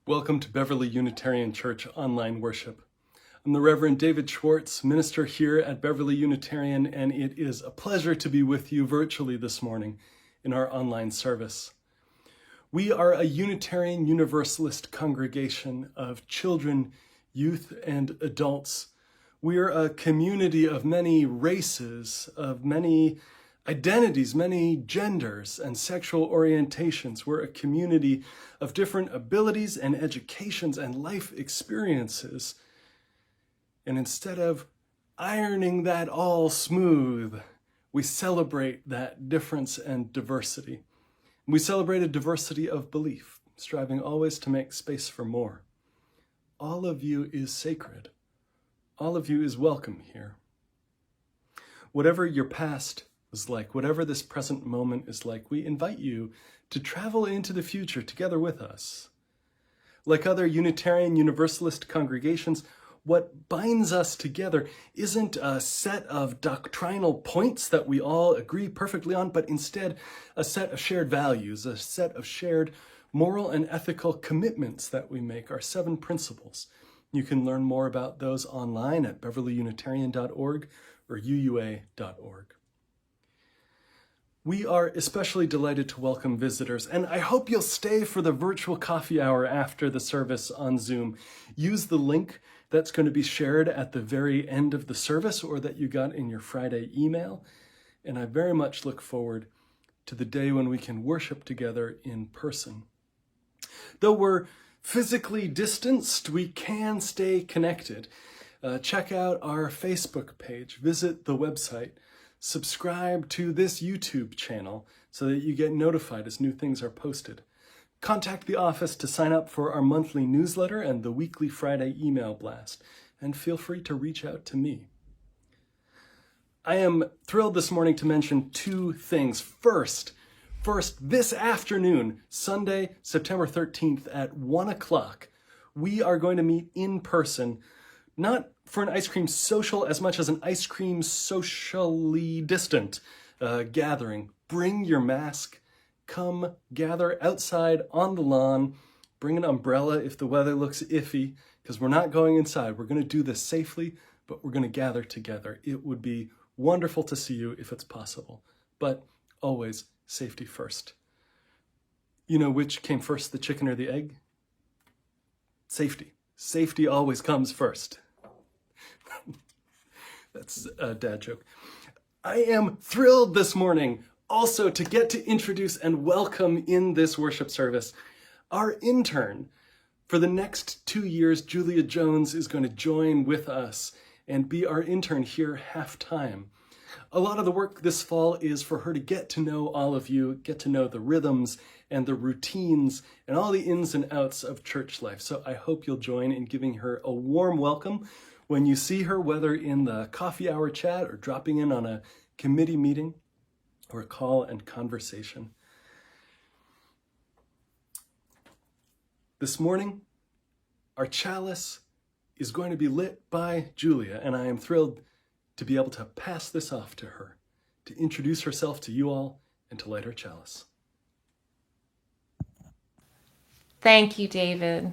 Welcome to Beverly Unitarian Church online worship. I'm the Reverend David Schwartz, minister here at Beverly Unitarian, and it is a pleasure to be with you virtually this morning in our online service. We are a Unitarian Universalist congregation of children, youth, and adults. We're a community of many races, of many identities, many genders and sexual orientations. We're a community of different abilities and educations and life experiences. And instead of ironing that all smooth, we celebrate that difference and diversity. We celebrate a diversity of belief, striving always to make space for more. All of you is sacred. All of you is welcome here. Whatever your past is like, whatever this present moment is like, we invite you to travel into the future together with us. Like other Unitarian Universalist congregations, what binds us together isn't a set of doctrinal points that we all agree perfectly on, but instead a set of shared values, a set of shared moral and ethical commitments that we make, our 7 principles. You can learn more about those online at beverlyunitarian.org or uua.org. We are especially delighted to welcome visitors, and I hope you'll stay for the virtual coffee hour after the service on Zoom. Use the link that's going to be shared at the very end of the service or that you got in your Friday email, and I very much look forward to the day when we can worship together in person. Though we're physically distanced, we can stay connected. Check out our Facebook page, visit the website, subscribe to this YouTube channel so that you get notified as new things are posted. Contact the office to sign up for our monthly newsletter and the weekly Friday email blast, and feel free to reach out to me. I am thrilled this morning to mention 2 things. First, this afternoon, Sunday, September 13th at 1 o'clock, we are going to meet in person, not for an ice cream social as much as an ice cream socially distant gathering. Bring your mask, come gather outside on the lawn, bring an umbrella if the weather looks iffy, because we're not going inside. We're going to do this safely, but we're going to gather together. It would be wonderful to see you if it's possible, but always safety first. You know which came first, the chicken or the egg? Safety. Safety always comes first. That's a dad joke. I am thrilled this morning also to get to introduce and welcome in this worship service our intern. For the next 2 years, Julia Jones is going to join with us and be our intern here half-time. A lot of the work this fall is for her to get to know all of you, get to know the rhythms and the routines and all the ins and outs of church life. So I hope you'll join in giving her a warm welcome when you see her, whether in the coffee hour chat or dropping in on a committee meeting or a call and conversation. This morning, our chalice is going to be lit by Julia, and I am thrilled to be able to pass this off to her, to introduce herself to you all and to light her chalice. Thank you, David,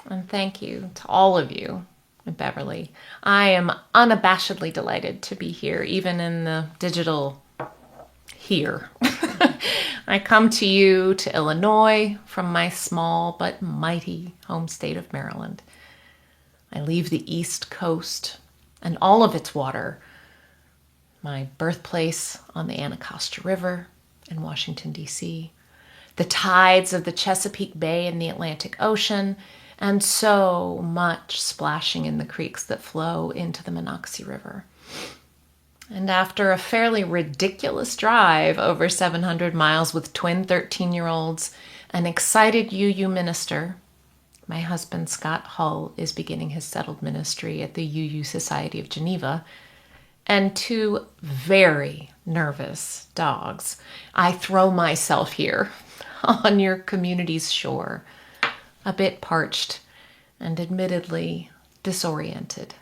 and thank you to all of you in Beverly. I am unabashedly delighted to be here, even in the digital here. I come to you to Illinois from my small but mighty home state of Maryland. I leave the East Coast and all of its water, my birthplace on the Anacostia River in Washington, D.C., the tides of the Chesapeake Bay and the Atlantic Ocean, and so much splashing in the creeks that flow into the Monocacy River. And after a fairly ridiculous drive over 700 miles with twin 13-year-olds, an excited UU minister, my husband Scott Hull is beginning his settled ministry at the UU Society of Geneva, and 2 very nervous dogs, I throw myself here on your community's shore, a bit parched and admittedly disoriented.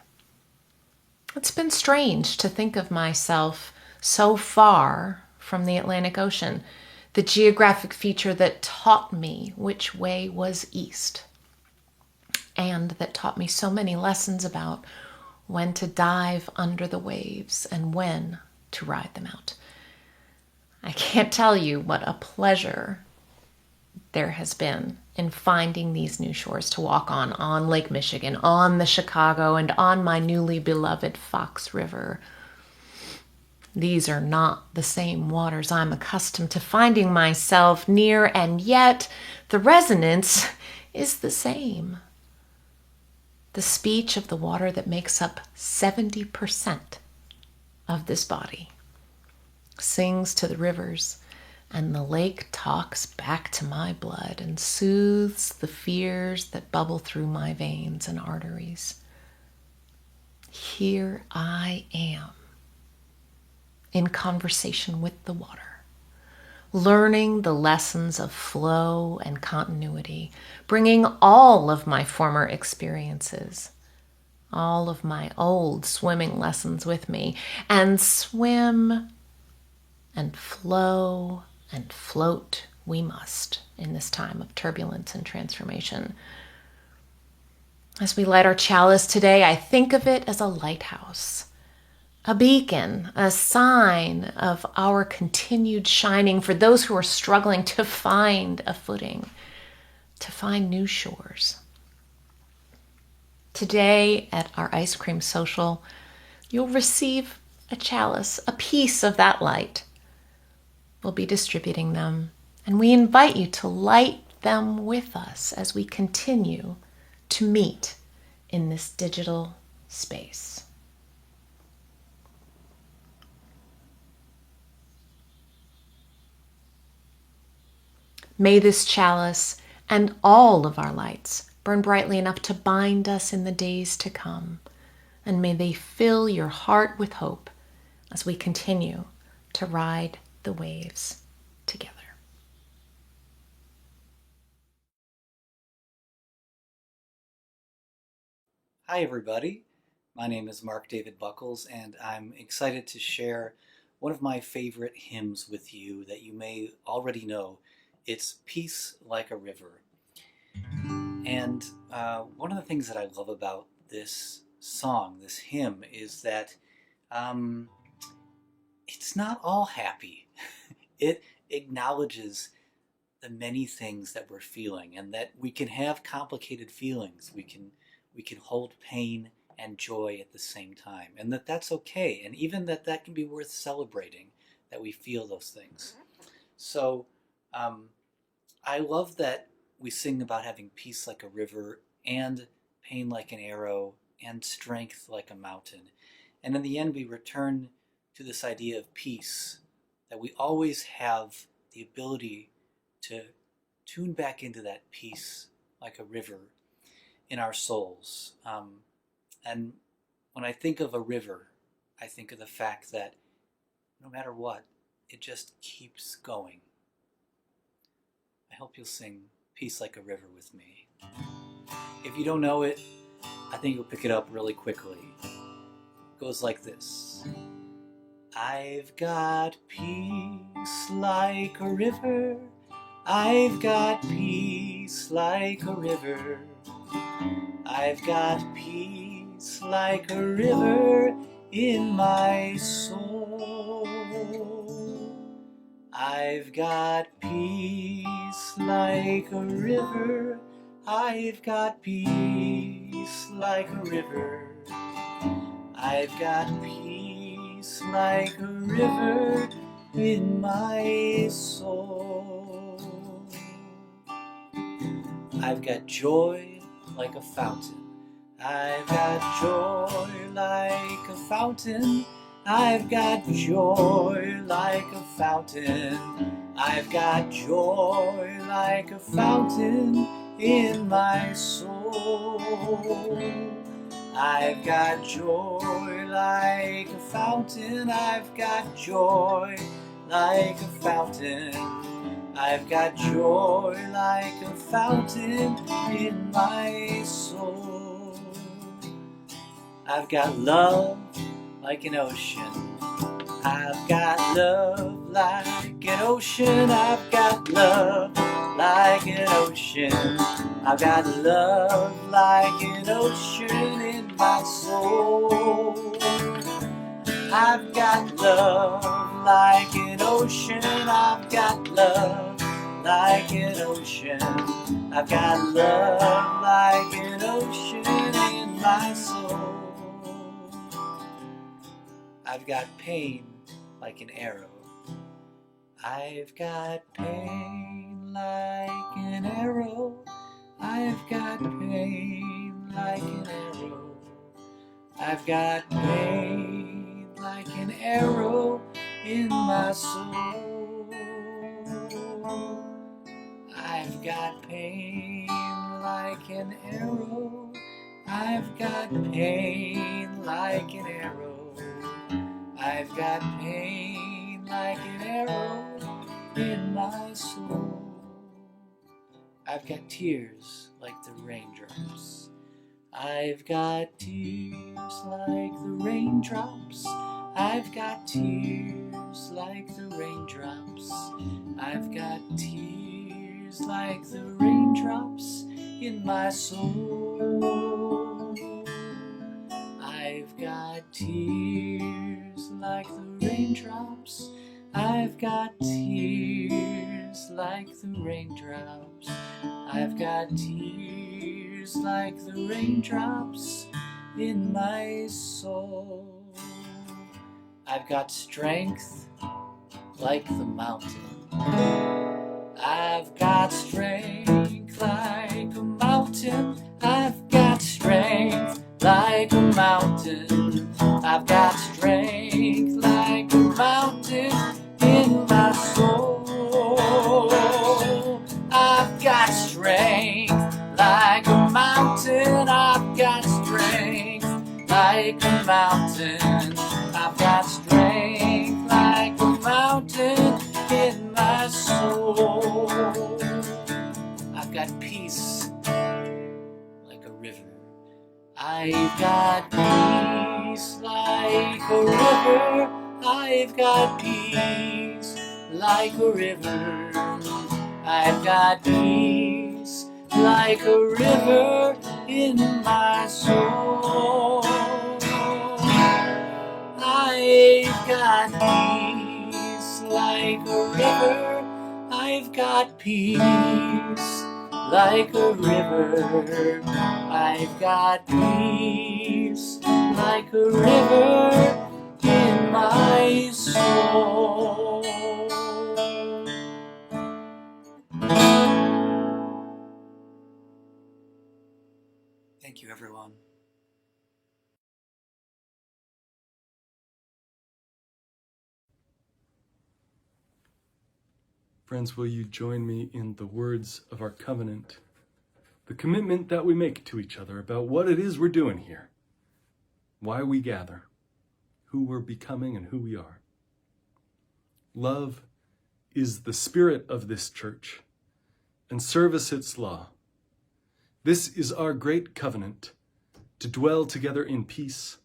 It's been strange to think of myself so far from the Atlantic Ocean, the geographic feature that taught me which way was east. and that taught me so many lessons about when to dive under the waves and when to ride them out. I can't tell you what a pleasure there has been in finding these new shores to walk on Lake Michigan, on the Chicago, and on my newly beloved Fox River. These are not the same waters I'm accustomed to finding myself near, and yet the resonance is the same. The speech of the water that makes up 70% of this body sings to the rivers, and the lake talks back to my blood and soothes the fears that bubble through my veins and arteries. Here I am, in conversation with the water, learning the lessons of flow and continuity, bringing all of my former experiences, all of my old swimming lessons with me, and swim and flow and float we must in this time of turbulence and transformation. As we light our chalice today, I think of it as a lighthouse, a beacon, a sign of our continued shining for those who are struggling to find a footing, to find new shores. Today at our ice cream social, you'll receive a chalice, a piece of that light. We'll be distributing them, and we invite you to light them with us as we continue to meet in this digital space. May this chalice and all of our lights burn brightly enough to bind us in the days to come, and may they fill your heart with hope as we continue to ride the waves together. Hi everybody, my name is Mark David Buckles and I'm excited to share one of my favorite hymns with you that you may already know. It's Peace Like a River. And one of the things that I love about this song, this hymn, is that it's not all happy. It acknowledges the many things that we're feeling and that we can have complicated feelings. We can hold pain and joy at the same time, and that's okay, and even that can be worth celebrating, that we feel those things. So I love that we sing about having peace like a river and pain like an arrow and strength like a mountain. And in the end, we return to this idea of peace, that we always have the ability to tune back into that peace like a river in our souls. And when I think of a river, I think of the fact that no matter what, it just keeps going. I hope you'll sing Peace Like a River with me. If you don't know it, I think you'll pick it up really quickly. It goes like this. I've got peace like a river. I've got peace like a river. I've got peace like a river in my soul. I've got peace like a river. I've got peace like a river. I've got peace like a river in my soul. I've got joy like a fountain. I've got joy like a fountain. I've got joy like a fountain. I've got joy like a fountain in my soul. I've got joy like a fountain. I've got joy like a fountain. I've got joy like a fountain in my soul. I've got love like an ocean. I've got love like an ocean. I've got love like an ocean. I've got love like an ocean in my soul. I've got love like an ocean. I've got love like an ocean. I've got love like an ocean in my soul. I've got pain like an arrow. I've got pain like an arrow. I've got pain like an arrow. I've got pain like an arrow in my soul. I've got pain like an arrow. I've got pain like an arrow. I've got pain like an arrow in my soul. I've got tears like the raindrops. I've got tears like the raindrops. I've got tears like the raindrops. I've got tears like the raindrops in my soul. I've got tears like the raindrops. I've got tears like the raindrops. I've got tears like the raindrops in my soul. I've got strength like the mountain. I've got strength like a mountain. I've got strength like a mountain. I've got strength like a mountain in my soul. I've got strength like a mountain. I've got strength like a mountain. I've got strength like a mountain in my soul. I've got peace like a river. I've got peace like a river. I've got peace like a river. I've got peace like a river in my soul. I've got peace like a river. I've got peace like a river. I've got peace like a river in my soul. Thank you, everyone. Friends, will you join me in the words of our covenant, the commitment that we make to each other about what it is we're doing here, why we gather, who we're becoming, and who we are. Love is the spirit of this church, and service its law. This is our great covenant, to dwell together in peace,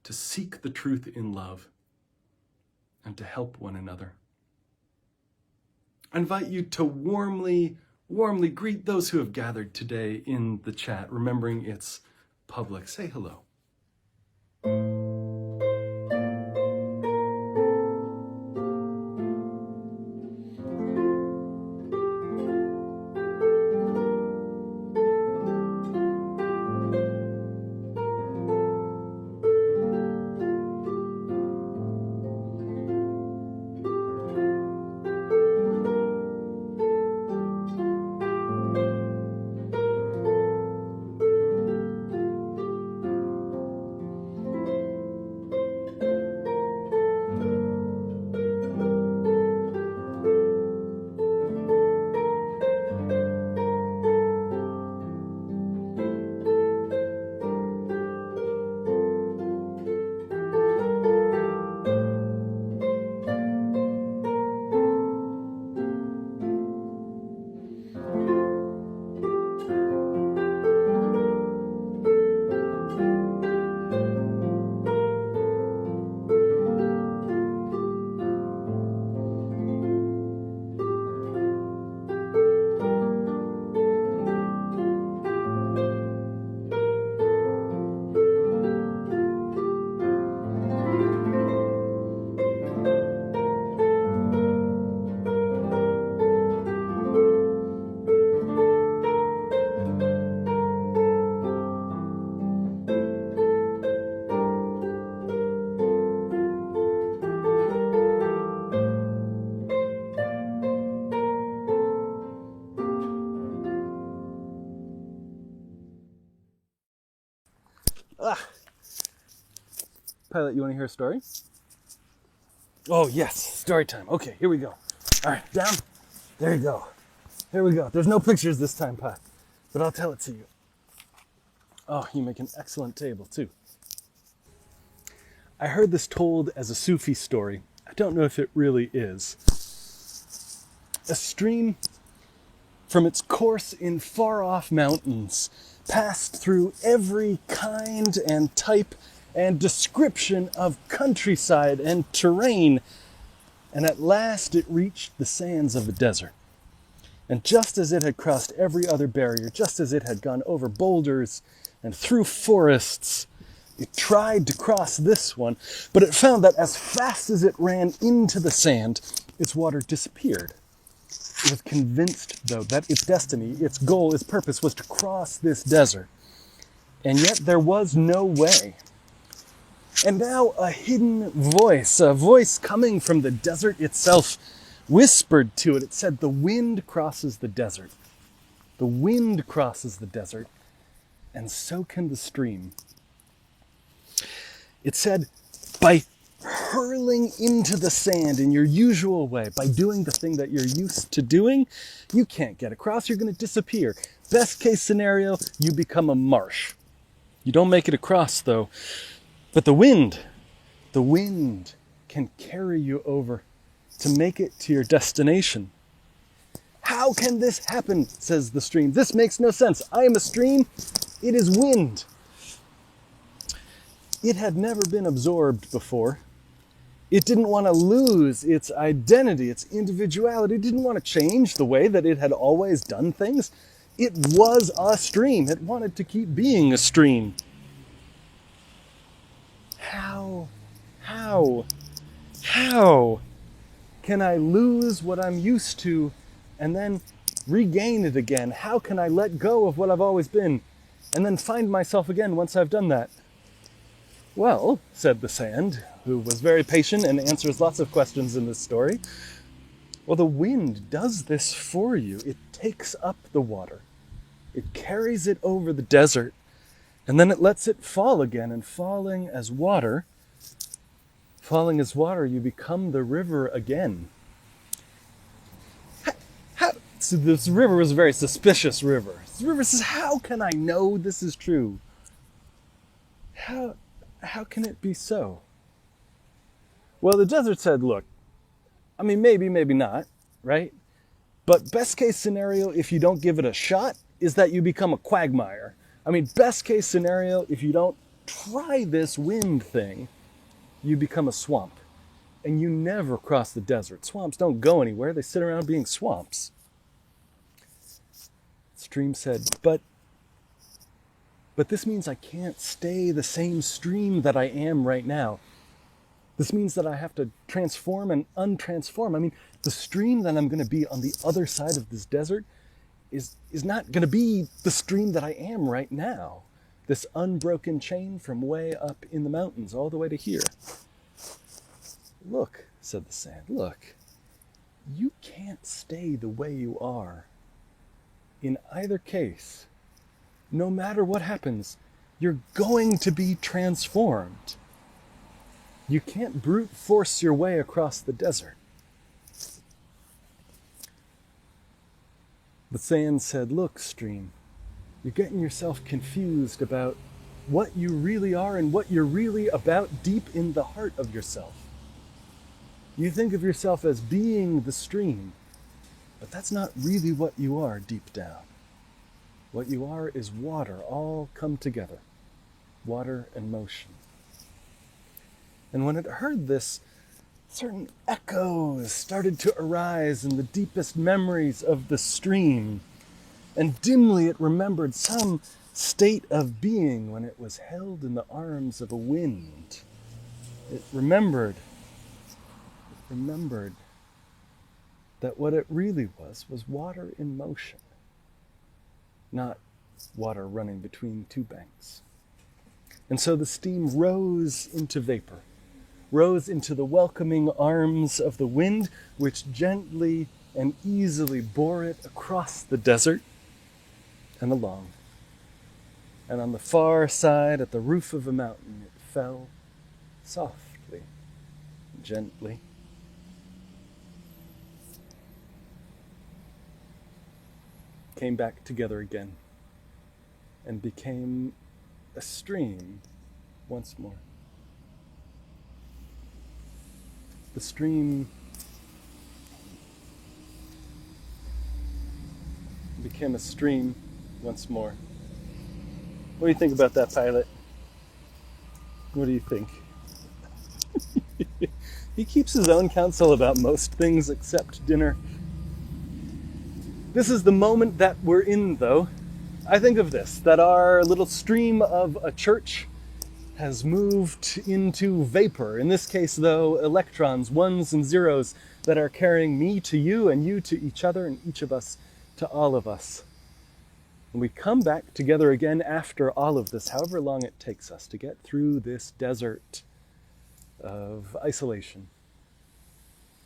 to seek the truth in love, and to help one another. I invite you to warmly greet those who have gathered today in the chat, remembering it's public. Say hello. Violet, you want to hear a story? Oh, yes, story time. Okay, here we go. All right, down. There you go. Here we go. There's no pictures this time, Pi, but I'll tell it to you. Oh, you make an excellent table, too. I heard this told as a Sufi story. I don't know if it really is. A stream, from its course in far-off mountains, passed through every kind and type and description of countryside and terrain, and at last it reached the sands of a desert. And just as it had crossed every other barrier, just as it had gone over boulders and through forests, it tried to cross this one, but it found that as fast as it ran into the sand, its water disappeared. It was convinced, though, that its destiny, its goal, its purpose was to cross this desert. And yet there was no way. And now a hidden voice, a voice coming from the desert itself, whispered to it. It said, "The wind crosses the desert. The wind crosses the desert, and so can the stream." It said, by hurling into the sand in your usual way, by doing the thing that you're used to doing, you can't get across, you're going to disappear. Best case scenario, you become a marsh. You don't make it across, though. But the wind can carry you over to make it to your destination. "How can this happen?" says the stream. "This makes no sense. I am a stream. It is wind." It had never been absorbed before. It didn't want to lose its identity, its individuality. It didn't want to change the way that it had always done things. It was a stream. It wanted to keep being a stream. How can I lose what I'm used to and then regain it again? How can I let go of what I've always been and then find myself again once I've done that? "Well," said the sand, who was very patient and answers lots of questions in this story, "well, the wind does this for you. It takes up the water. It carries it over the desert, and then it lets it fall again, and falling as water, you become the river again." So this river was a very suspicious river. This river says, "How can I know this is true? How can it be so?" Well, the desert said, "Look, I mean, maybe not, right? But best case scenario, if you don't give it a shot, is that you become a quagmire. I mean, best case scenario, if you don't try this wind thing, you become a swamp. And you never cross the desert. Swamps don't go anywhere. They sit around being swamps." Stream said, but this means I can't stay the same stream that I am right now. This means that I have to transform and untransform. I mean, the stream that I'm going to be on the other side of this desert is not going to be the stream that I am right now. This unbroken chain from way up in the mountains all the way to here. "Look," said the sand, "look, you can't stay the way you are. In either case, no matter what happens, you're going to be transformed. You can't brute force your way across the desert." The sand said, "Look, stream, you're getting yourself confused about what you really are and what you're really about deep in the heart of yourself. You think of yourself as being the stream, but that's not really what you are deep down. What you are is water, all come together. Water and motion." And when it heard this, certain echoes started to arise in the deepest memories of the stream. And dimly it remembered some state of being when it was held in the arms of a wind. It remembered that what it really was water in motion, not water running between two banks. And so the steam rose into vapor, rose into the welcoming arms of the wind, which gently and easily bore it across the desert and along. And on the far side, at the roof of a mountain, it fell softly, gently. Came back together again and became a stream once more. The stream became a stream once more. What do you think about that, Pilot? What do you think? He keeps his own counsel about most things except dinner. This is the moment that we're in, though. I think of this, that our little stream of a church has moved into vapor. In this case, though, electrons, ones and zeros, that are carrying me to you and you to each other and each of us to all of us. And we come back together again after all of this, however long it takes us to get through this desert of isolation.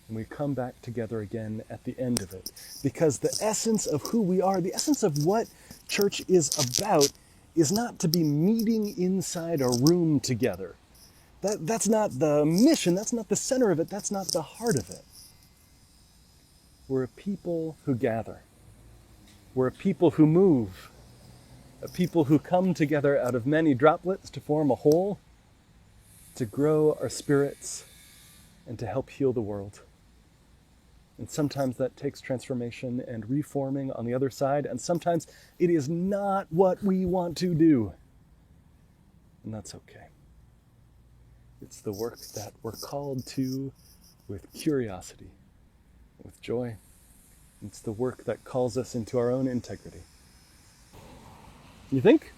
And we come back together again at the end of it. Because the essence of who we are, the essence of what church is about, is not to be meeting inside a room together. That's not the mission, that's not the center of it, that's not the heart of it. We're a people who gather. We're a people who move. A people who come together out of many droplets to form a whole, to grow our spirits, and to help heal the world. And sometimes that takes transformation and reforming on the other side, and sometimes it is not what we want to do. And that's okay. It's the work that we're called to with curiosity, with joy. It's the work that calls us into our own integrity. You think?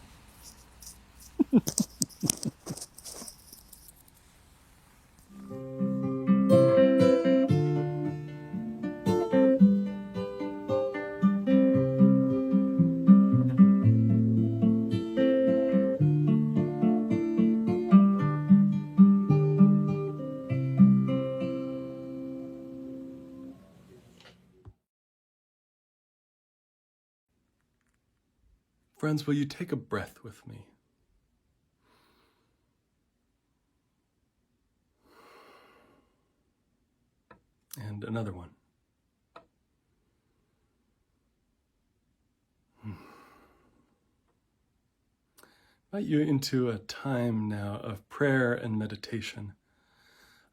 Friends, will you take a breath with me? And another one. I invite you into a time now of prayer and meditation.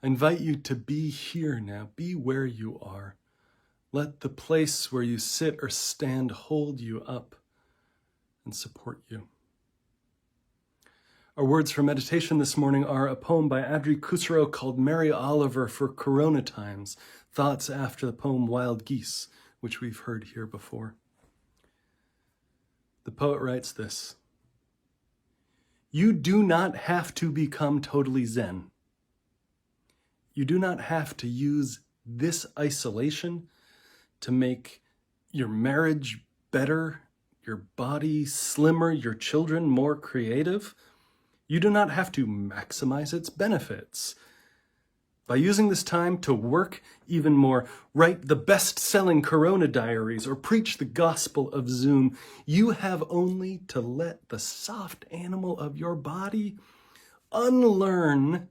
I invite you to be here now. Be where you are. Let the place where you sit or stand hold you up and support you. Our words for meditation this morning are a poem by Adri Kusserow called Mary Oliver for Corona Times, thoughts after the poem Wild Geese, which we've heard here before. The poet writes this: "You do not have to become totally Zen. You do not have to use this isolation to make your marriage better, your body slimmer, your children more creative. You do not have to maximize its benefits. By using this time to work even more, write the best-selling Corona diaries, or preach the gospel of Zoom, you have only to let the soft animal of your body unlearn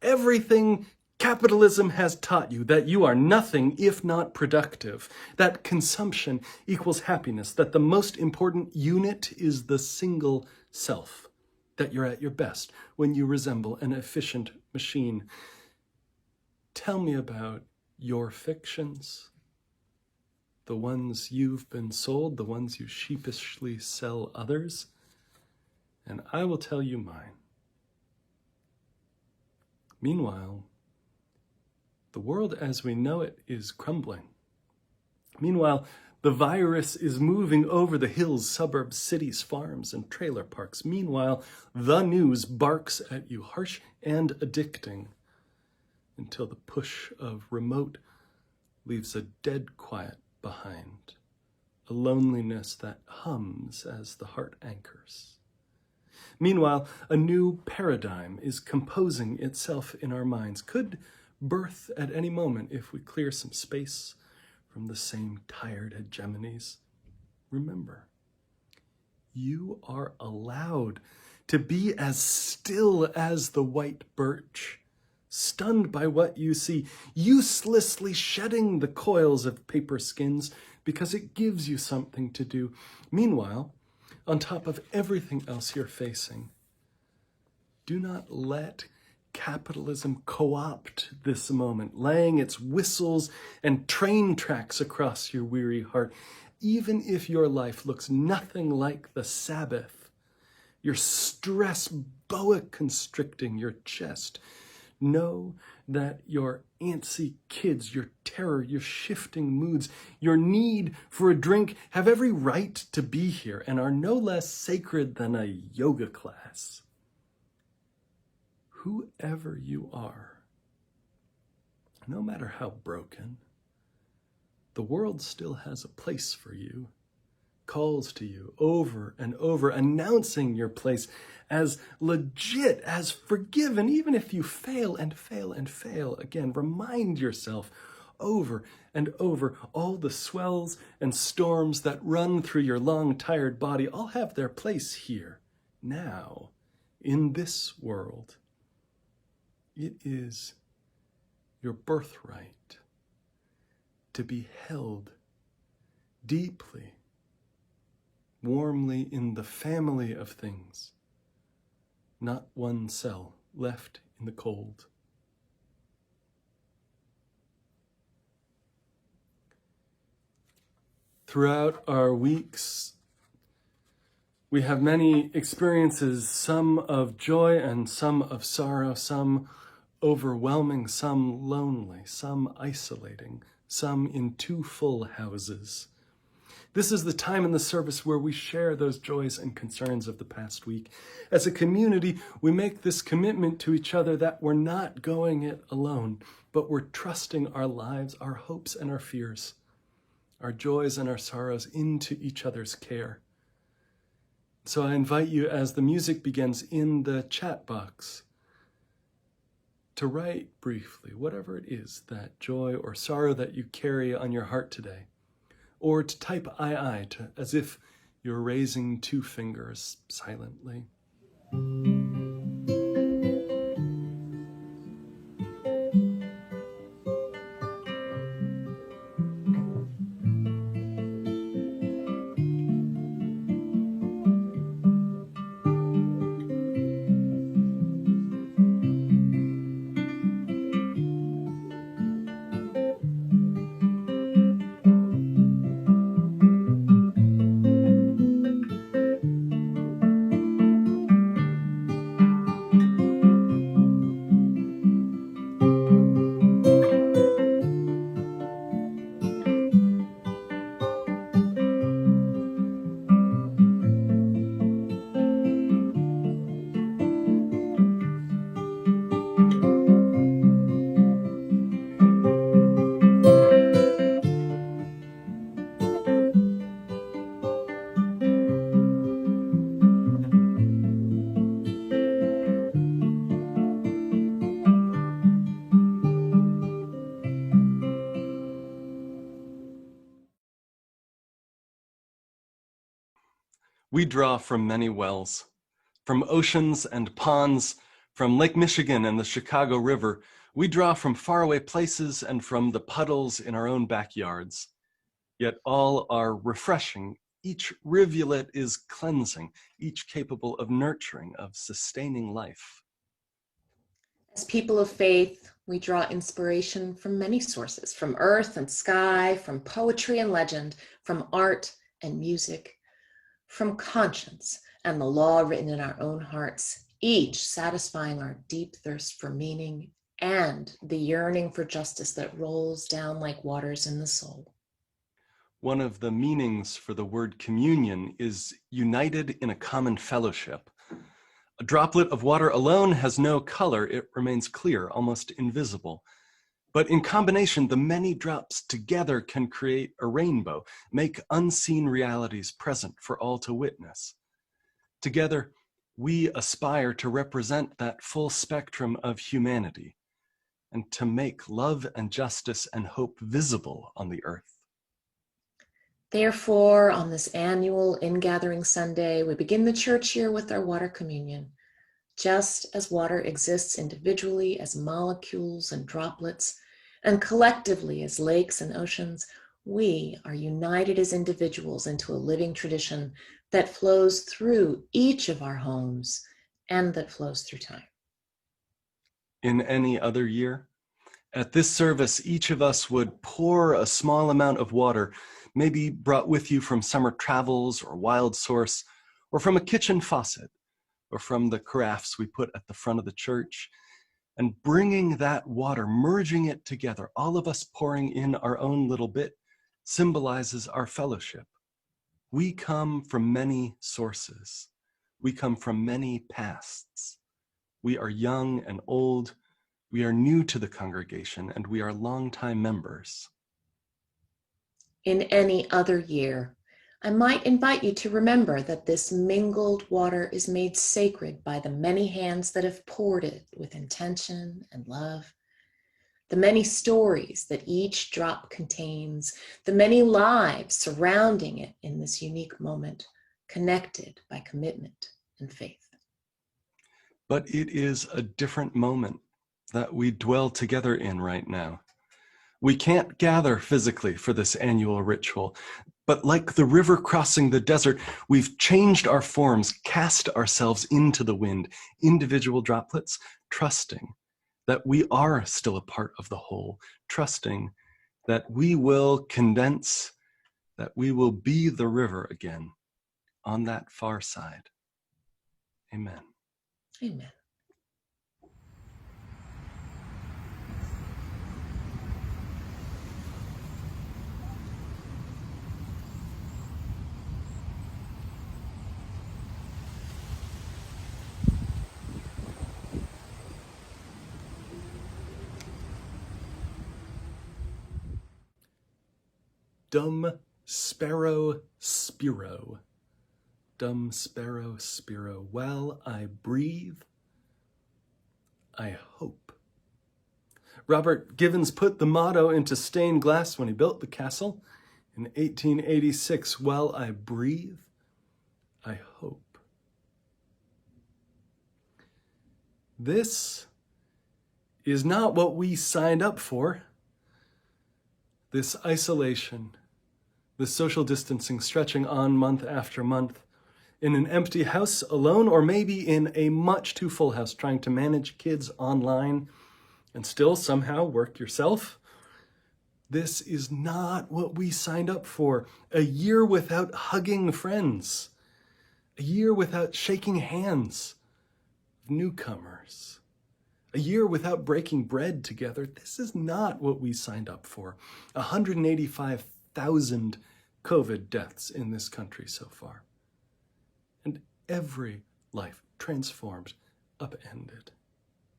everything capitalism has taught you, that you are nothing if not productive, that consumption equals happiness, that the most important unit is the single self, that you're at your best when you resemble an efficient machine. Tell me about your fictions, the ones you've been sold, the ones you sheepishly sell others, and I will tell you mine. Meanwhile, the world as we know it is crumbling. Meanwhile, the virus is moving over the hills, suburbs, cities, farms, and trailer parks. Meanwhile, the news barks at you, harsh and addicting, until the push of remote leaves a dead quiet behind, a loneliness that hums as the heart anchors. Meanwhile, a new paradigm is composing itself in our minds, could birth at any moment if we clear some space from the same tired hegemonies. Remember, you are allowed to be as still as the white birch, stunned by what you see, uselessly shedding the coils of paper skins because it gives you something to do. Meanwhile, on top of everything else you're facing, do not let capitalism co-opt this moment, laying its whistles and train tracks across your weary heart. Even if your life looks nothing like the Sabbath, your stress boa constricting your chest, know that your antsy kids, your terror, your shifting moods, your need for a drink have every right to be here and are no less sacred than a yoga class. Whoever you are, no matter how broken, the world still has a place for you, calls to you over and over, announcing your place as legit, as forgiven, even if you fail and fail and fail again. Remind yourself over and over, all the swells and storms that run through your long, tired body all have their place here, now, in this world. It is your birthright to be held deeply, warmly in the family of things, not one cell left in the cold. Throughout our weeks, we have many experiences, some of joy and some of sorrow, some overwhelming, some lonely, some isolating, some in two full houses. This is the time in the service where we share those joys and concerns of the past week. As a community, we make this commitment to each other that we're not going it alone, but we're trusting our lives, our hopes and our fears, our joys and our sorrows into each other's care. So I invite you, as the music begins, in the chat box, to write briefly whatever it is, that joy or sorrow that you carry on your heart today, or to type I, as if you're raising two fingers silently. We draw from many wells, from oceans and ponds, from Lake Michigan and the Chicago River. We draw from faraway places and from the puddles in our own backyards. Yet all are refreshing. Each rivulet is cleansing, each capable of nurturing, of sustaining life. As people of faith, we draw inspiration from many sources, from earth and sky, from poetry and legend, from art and music, from conscience and the law written in our own hearts, each satisfying our deep thirst for meaning and the yearning for justice that rolls down like waters in the soul. One of the meanings for the word communion is united in a common fellowship. A droplet of water alone has no color. It remains clear, almost invisible. But in combination, the many drops together can create a rainbow, make unseen realities present for all to witness. Together, we aspire to represent that full spectrum of humanity and to make love and justice and hope visible on the earth. Therefore, on this annual Ingathering Sunday, we begin the church year with our water communion. Just as water exists individually as molecules and droplets, and collectively as lakes and oceans, we are united as individuals into a living tradition that flows through each of our homes and that flows through time. In any other year, at this service, each of us would pour a small amount of water, maybe brought with you from summer travels or wild source, or from a kitchen faucet, or from the carafes we put at the front of the church, and bringing that water, merging it together, all of us pouring in our own little bit, symbolizes our fellowship. We come from many sources. We come from many pasts. We are young and old. We are new to the congregation, and we are longtime members. In any other year, I might invite you to remember that this mingled water is made sacred by the many hands that have poured it with intention and love, the many stories that each drop contains, the many lives surrounding it in this unique moment, connected by commitment and faith. But it is a different moment that we dwell together in right now. We can't gather physically for this annual ritual, but like the river crossing the desert, we've changed our forms, cast ourselves into the wind, individual droplets, trusting that we are still a part of the whole, trusting that we will condense, that we will be the river again on that far side. Amen. Amen. Dumb sparrow spiro. Dumb sparrow spiro. While I breathe, I hope. Robert Givens put the motto into stained glass when he built the castle in 1886. While I breathe, I hope. This is not what we signed up for. This isolation, this social distancing stretching on month after month, in an empty house alone, or maybe in a much too full house trying to manage kids online and still somehow work yourself. This is not what we signed up for. A year without hugging friends. A year without shaking hands with newcomers. A year without breaking bread together. This is not what we signed up for. 185,000 COVID deaths in this country so far. And every life transformed, upended.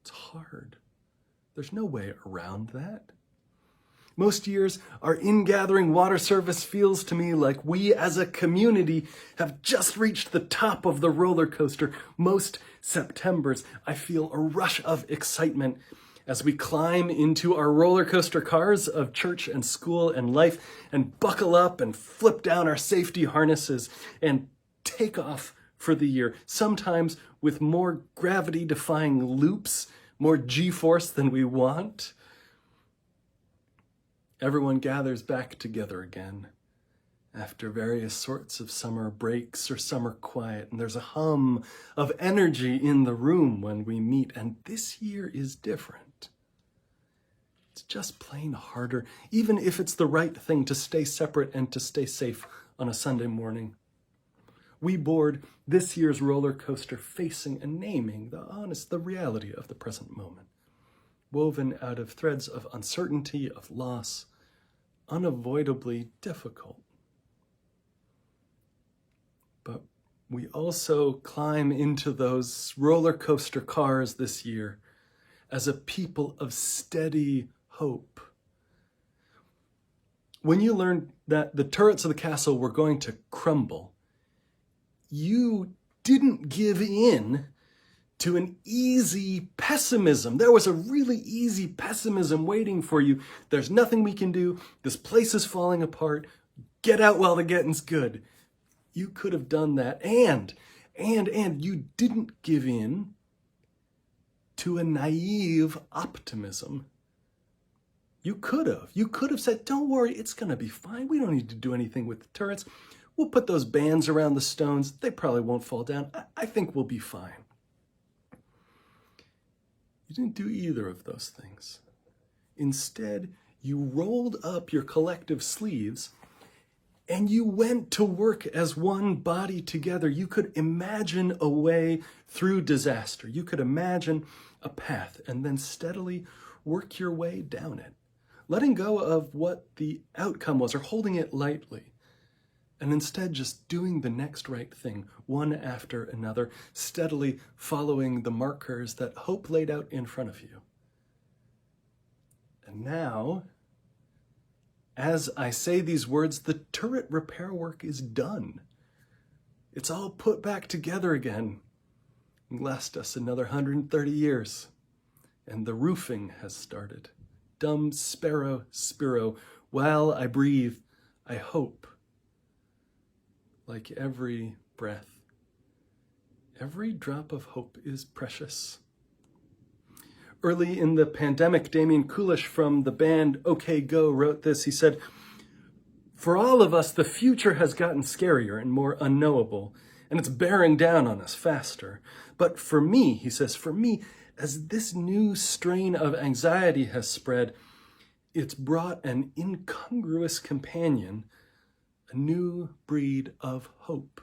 It's hard. There's no way around that. Most years, our ingathering water service feels to me like we as a community have just reached the top of the roller coaster. Most Septembers, I feel a rush of excitement as we climb into our roller coaster cars of church and school and life and buckle up and flip down our safety harnesses and take off for the year, sometimes with more gravity-defying loops, more G-force than we want. Everyone gathers back together again after various sorts of summer breaks or summer quiet, and there's a hum of energy in the room when we meet, and this year is different. It's just plain harder, even if it's the right thing to stay separate and to stay safe on a Sunday morning. We board this year's roller coaster facing and naming the reality of the present moment, woven out of threads of uncertainty, of loss, unavoidably difficult. But we also climb into those roller coaster cars this year as a people of steady hope. When you learned that the turrets of the castle were going to crumble, you didn't give in to an easy pessimism. There was a really easy pessimism waiting for you. There's nothing we can do. This place is falling apart. Get out while the getting's good. You could have done that, and you didn't give in to a naive optimism. You could have said, don't worry, it's gonna be fine. We don't need to do anything with the turrets. We'll put those bands around the stones. They probably won't fall down. I think we'll be fine. You didn't do either of those things. Instead, you rolled up your collective sleeves and you went to work as one body together. You could imagine a way through disaster. You could imagine a path and then steadily work your way down it, letting go of what the outcome was or holding it lightly, and instead just doing the next right thing, one after another, steadily following the markers that hope laid out in front of you. And now, as I say these words, the turret repair work is done. It's all put back together again. It'll last us another 130 years. And the roofing has started. Dumb sparrow, Spiro, while I breathe, I hope. Like every breath, every drop of hope is precious. Early in the pandemic, Damian Kulish from the band OK Go wrote this. He said, "For all of us, the future has gotten scarier and more unknowable, and it's bearing down on us faster. But for me," he says, "for me, as this new strain of anxiety has spread, it's brought an incongruous companion, a new breed of hope.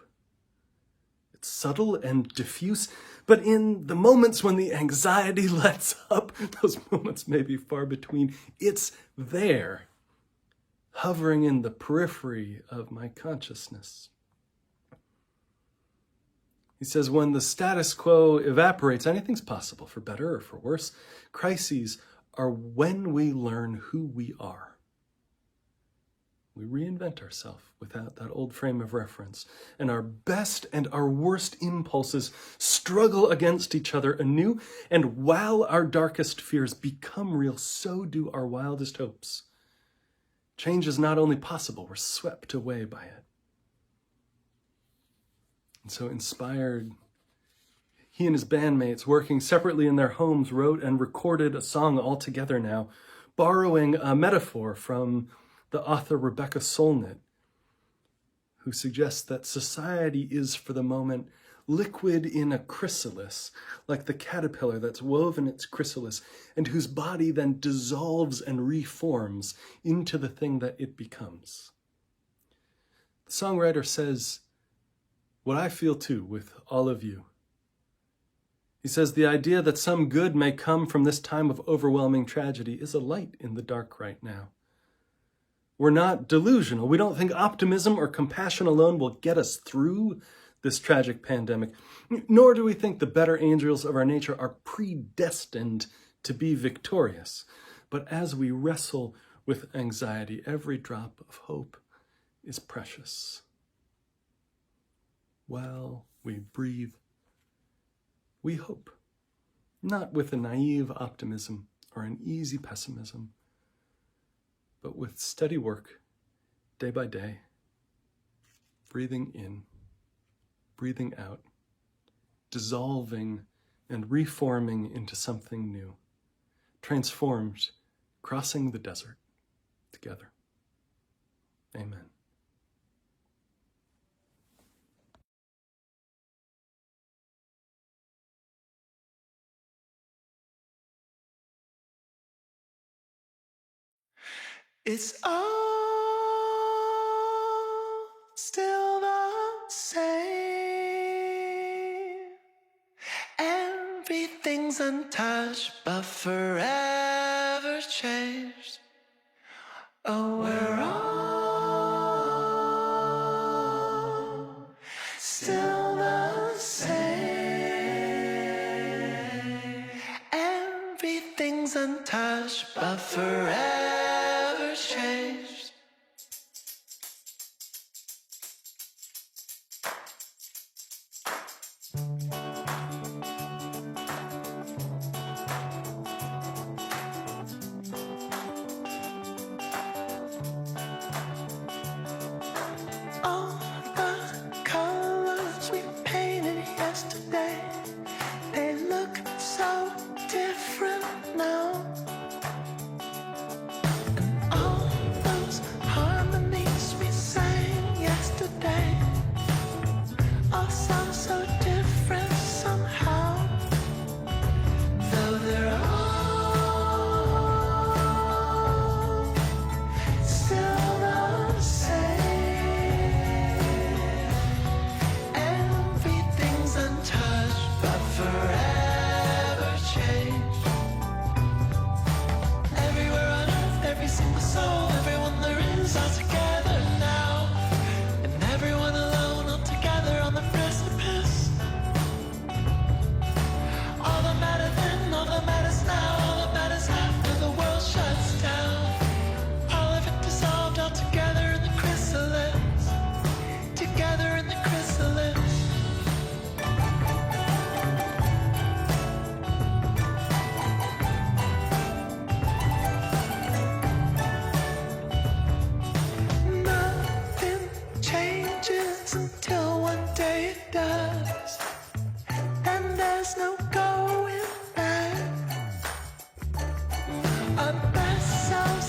It's subtle and diffuse, but in the moments when the anxiety lets up, those moments may be far between, it's there, hovering in the periphery of my consciousness." He says, when the status quo evaporates, anything's possible, for better or for worse. Crises are when we learn who we are. We reinvent ourselves without that old frame of reference, and our best and our worst impulses struggle against each other anew, and while our darkest fears become real, so do our wildest hopes. Change is not only possible, we're swept away by it. And so inspired, he and his bandmates, working separately in their homes, wrote and recorded a song all together now, borrowing a metaphor from the author Rebecca Solnit, who suggests that society is, for the moment, liquid in a chrysalis, like the caterpillar that's woven its chrysalis, and whose body then dissolves and reforms into the thing that it becomes. The songwriter says, what I feel too with all of you. He says, the idea that some good may come from this time of overwhelming tragedy is a light in the dark right now. We're not delusional. We don't think optimism or compassion alone will get us through this tragic pandemic, nor do we think the better angels of our nature are predestined to be victorious. But as we wrestle with anxiety, every drop of hope is precious. While we breathe, we hope, not with a naive optimism or an easy pessimism, but with steady work, day by day, breathing in, breathing out, dissolving and reforming into something new, transformed, crossing the desert together. Amen. It's all still the same. Everything's untouched, but forever changed. Oh, we're all still the same. Everything's untouched, but forever changed.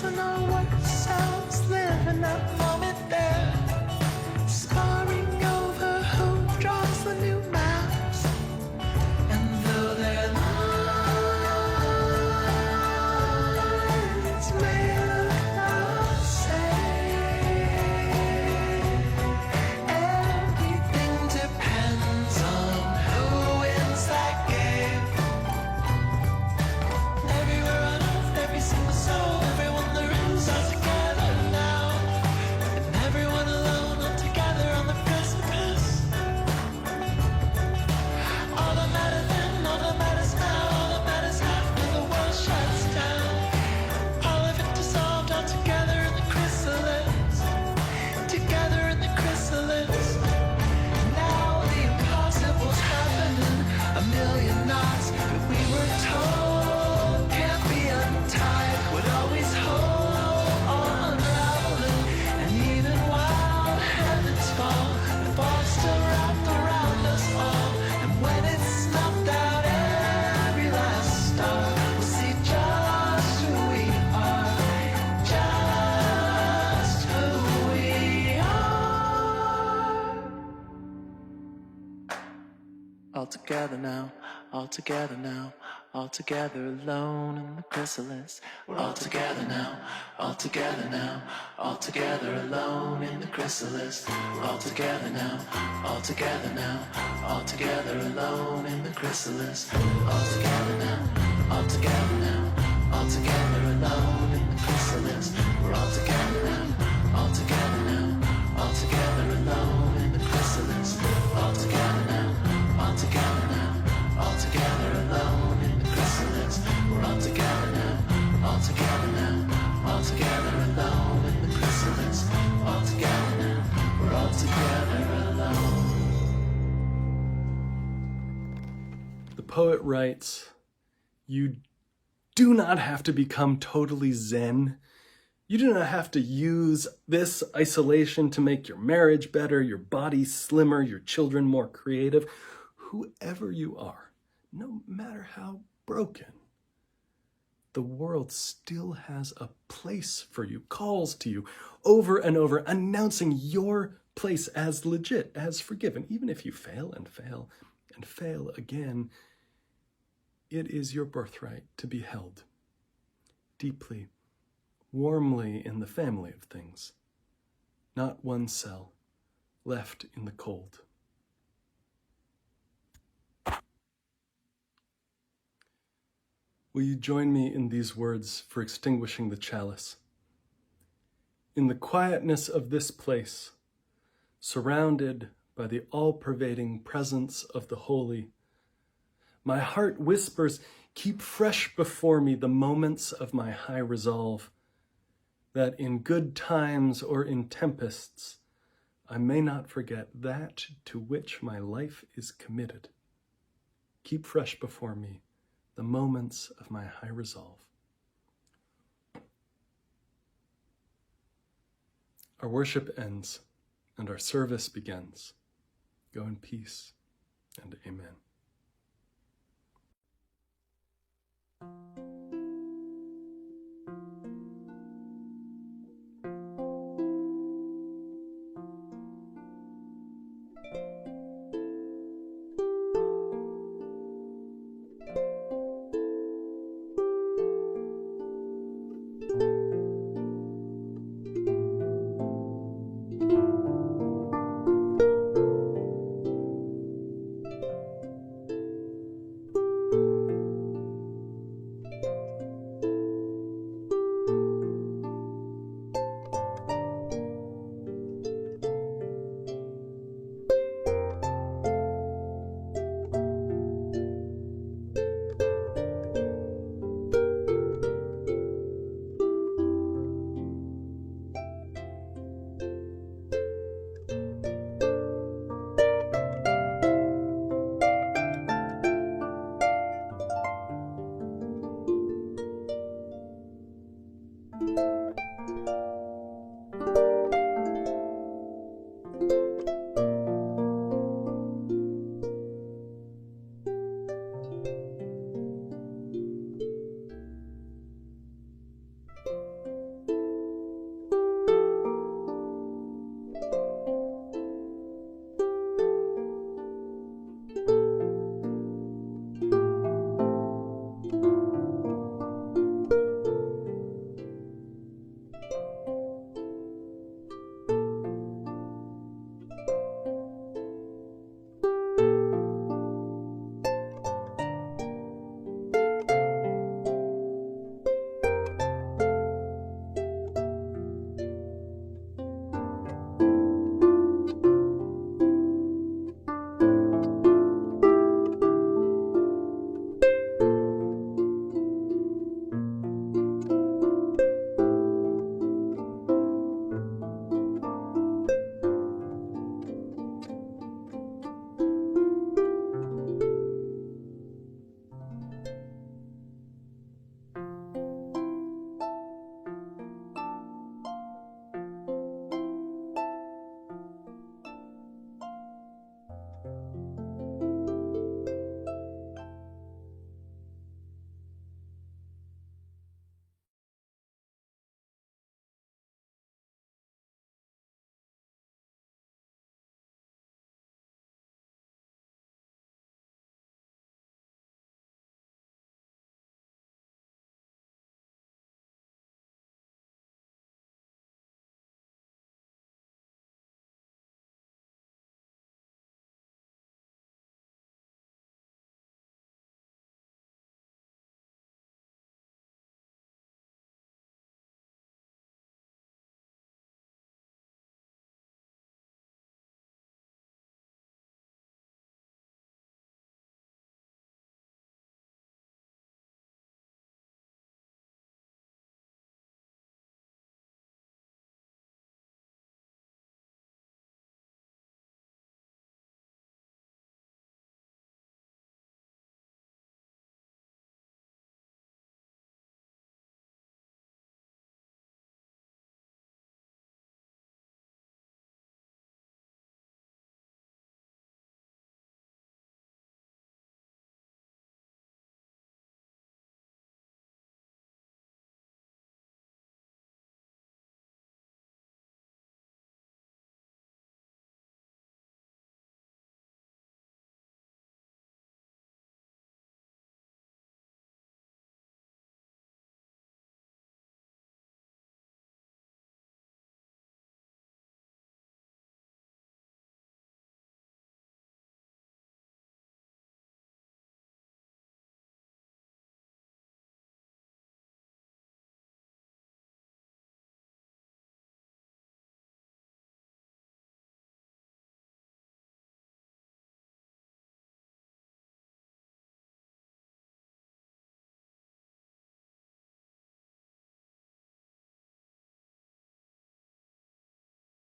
and our worst selves live in that moment there, sparring over who draws the new maps. And though their lines may look the same, everything depends on who wins that game. Everywhere on earth, every single soul, everyone there is, all together now. And everyone alone, all together on the precipice. All that matters then, all that matters now, all that matters after the world shuts down. All of it dissolved, all together in the chrysalis. Together in the chrysalis. Now the impossible's happening, a million knots that we were told can't be untied, would always hold on unraveling. And even while heavens fall, the fog still wrapped around us all. And when it's snuffed out every last star, we'll see just who we are, just who we are. All together now, all together now, all together alone in the chrysalis. We're all together now, all together now, all together alone in the chrysalis. We're all together now, all together now, all together alone in the chrysalis. All together now, all together now, all together alone in the chrysalis. We're all together now, all together now, all together alone in the chrysalis. All together now, all together now, all together alone in the chrysalis. We're all together now, all together now, all together alone in the chrysalis. All together now, we're all together alone. The poet writes, "You do not have to become totally zen. You do not have to use this isolation to make your marriage better, your body slimmer, your children more creative. Whoever you are, no matter how broken, the world still has a place for you, calls to you over and over, announcing your place as legit, as forgiven. Even if you fail and fail and fail again, it is your birthright to be held deeply, warmly in the family of things, not one cell left in the cold." Will you join me in these words for extinguishing the chalice? In the quietness of this place, surrounded by the all-pervading presence of the holy, my heart whispers, keep fresh before me the moments of my high resolve, that in good times or in tempests, I may not forget that to which my life is committed. Keep fresh before me the moments of my high resolve. Our worship ends and our service begins. Go in peace and amen.